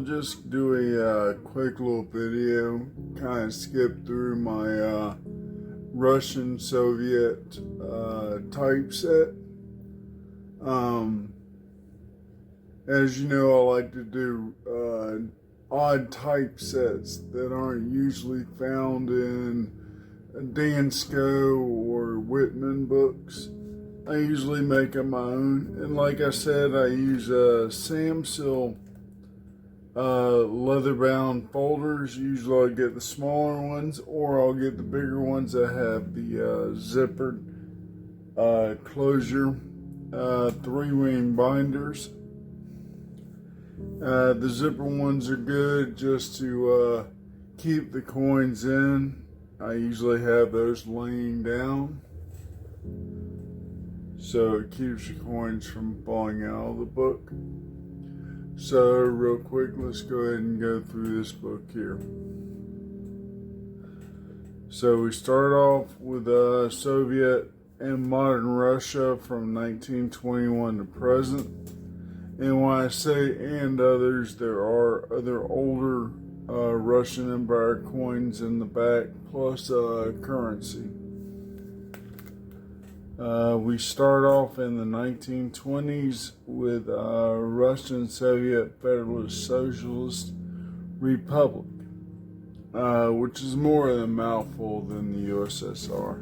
just do a quick little video, kind of skip through my Russian Soviet typeset. As you know, I like to do odd typesets that aren't usually found in Dansko or Whitman books. I usually make them my own, and like I said, I use Samsil leather-bound folders. Usually I get the smaller ones, or I'll get the bigger ones that have the zippered closure, 3-ring binders. The zipper ones are good just to keep the coins in. I usually have those laying down, so it keeps your coins from falling out of the book. So real quick, let's go ahead and go through this book here. So we start off with Soviet and modern Russia from 1921 to present. And when I say "and others," there are other older Russian Empire coins in the back, plus currency. We start off in the 1920s with Russian Soviet Federalist Socialist Republic, which is more of a mouthful than the USSR.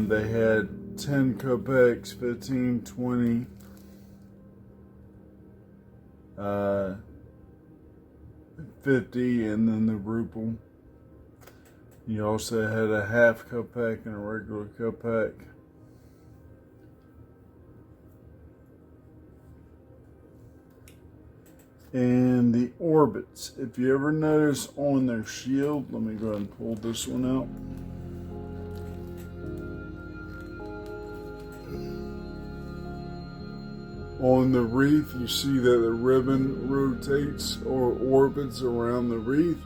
They had 10 kopecks, 15, 20, 50, and then the ruble. You also had a half kopeck and a regular kopeck. And the orbits. If you ever notice on their shield, let me go ahead and pull this one out. On the wreath, you see that the ribbon rotates or orbits around the wreath.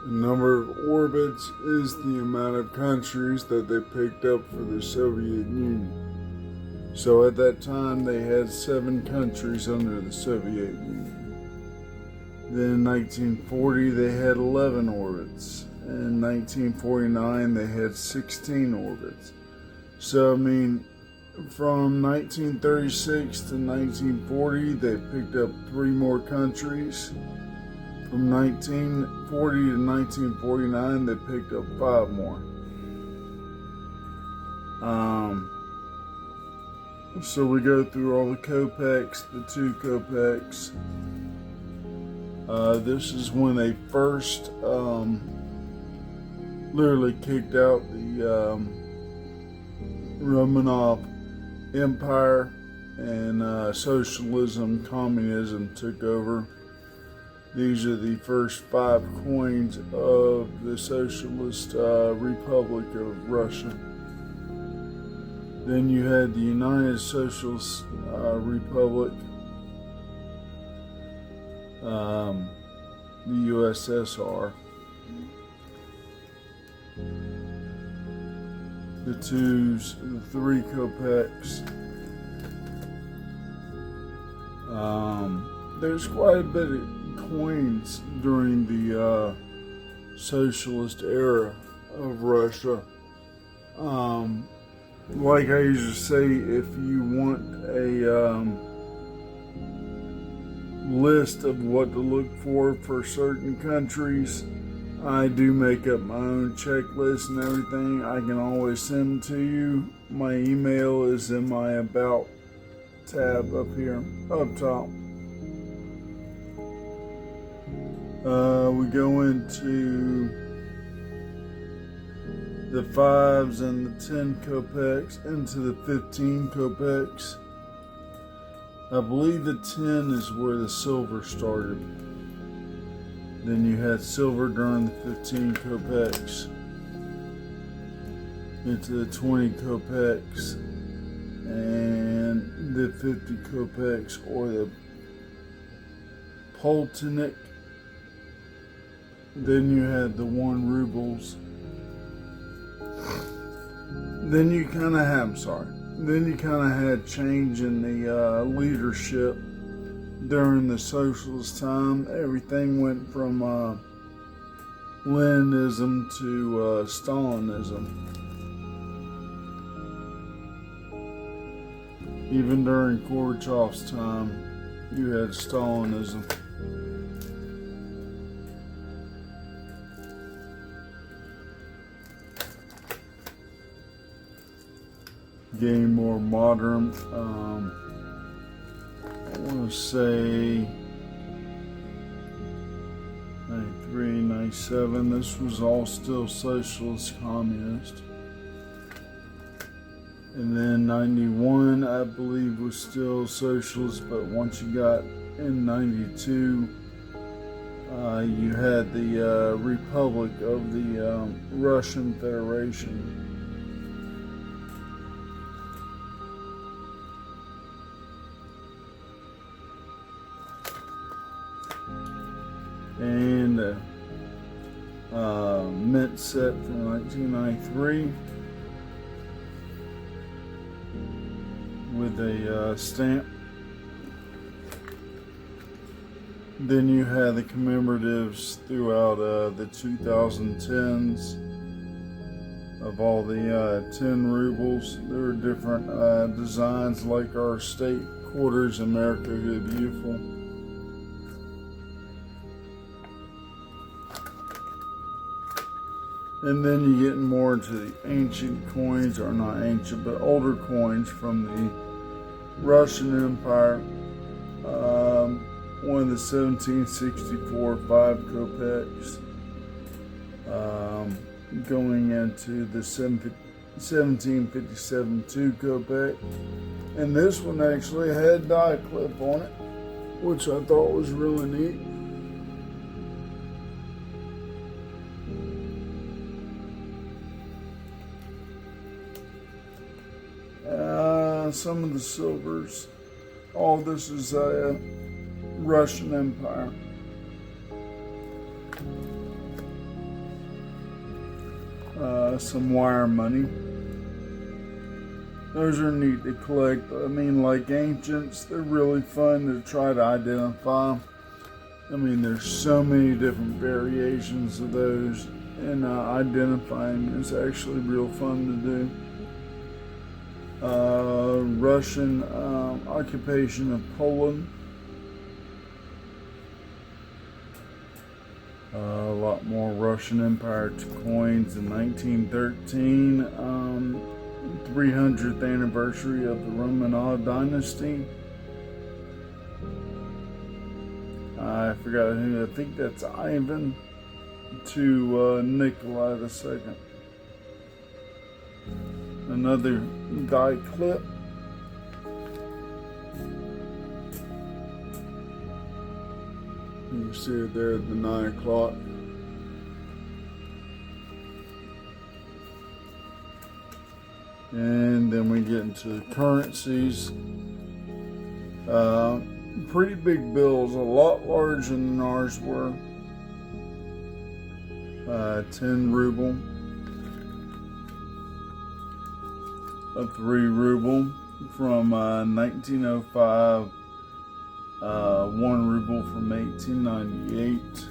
The number of orbits is the amount of countries that they picked up for the Soviet Union. So at that time, they had 7 countries under the Soviet Union. Then in 1940, they had 11 orbits. In 1949, they had 16 orbits. So, I mean, from 1936 to 1940, they picked up 3 more countries. From 1940 to 1949, they picked up 5 more. So we go through all the kopecks, the 2 kopecks. This is when they first literally kicked out the Romanov Empire, and socialism, communism took over. These are the first 5 coins of the Socialist Republic of Russia. Then you had the United Socialist Republic, the USSR. The 2s, the 3 kopecks. There's quite a bit of coins during the socialist era of Russia. Like I usually say, if you want a list of what to look for certain countries, I do make up my own checklist and everything. I can always send them to you. My email is in my About tab up here, up top. We go into the 5s and the 10 kopecks, into the 15 kopecks. I believe the 10 is where the silver started. Then you had silver during the 15 kopecks, into the 20 kopecks, and the 50 kopecks, or the poltinik. Then you had the 1 rubles. Then you kind of had change in the leadership during the socialist time, everything went from Leninism to Stalinism. Even during Gorbachev's time, you had Stalinism. Getting more modern. I want to say 93, 97. This was all still socialist, communist. And then 91, I believe, was still socialist, but once you got in 92, you had the Republic of the Russian Federation. And mint set from 1993 with a stamp. Then you had the commemoratives throughout the 2010s of all the 10 rubles. There were different designs, like our state quarters, America the Beautiful. And then you get more into the ancient coins, or not ancient, but older coins from the Russian Empire. One of the 1764 5 kopecks, going into the 1757 2 kopek. And this one actually had die clip on it, which I thought was really neat. Some of the silvers. All this is Russian Empire. Some wire money. Those are neat to collect. I mean, like ancients, they're really fun to try to identify. I mean, there's so many different variations of those, and identifying is actually real fun to do. Russian occupation of Poland. A lot more Russian Empire coins in 1913. 300th anniversary of the Romanov dynasty. I forgot who. I think that's Ivan to Nikolai II. Another die clip. You can see it there at the 9 o'clock. And then we get into the currencies. Pretty big bills, a lot larger than ours were. 10 ruble. A 3 ruble from 1905. 1 ruble from 1898.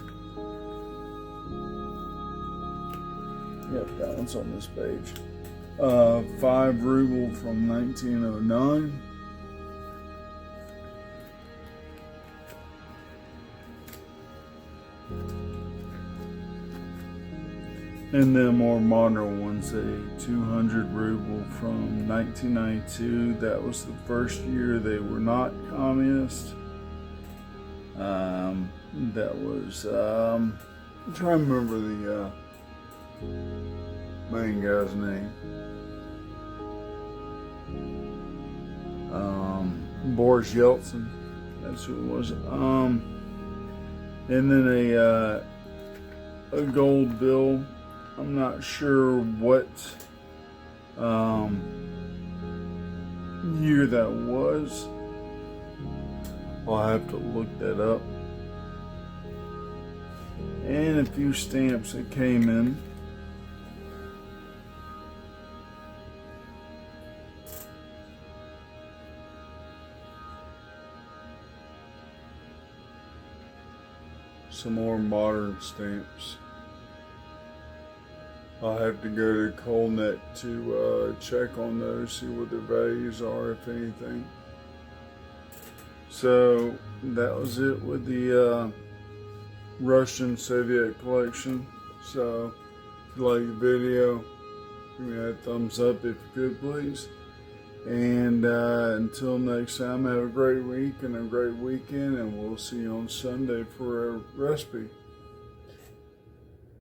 Yep, that one's on this page. 5 ruble from 1909. And then more modern ones, a 200 ruble from 1992. That was the first year they were not communist. That was, I'm trying to remember the main guy's name. Boris Yeltsin. That's who it was. And then a gold bill. I'm not sure what year that was. I'll have to look that up. And a few stamps that came in. some more modern stamps. I'll have to go to Colnet to check on those, see what their values are, if anything. So that was it with the Russian Soviet collection. So if you like the video, give me a thumbs up if you could, please. And until next time, have a great week and a great weekend, and we'll see you on Sunday for a recipe.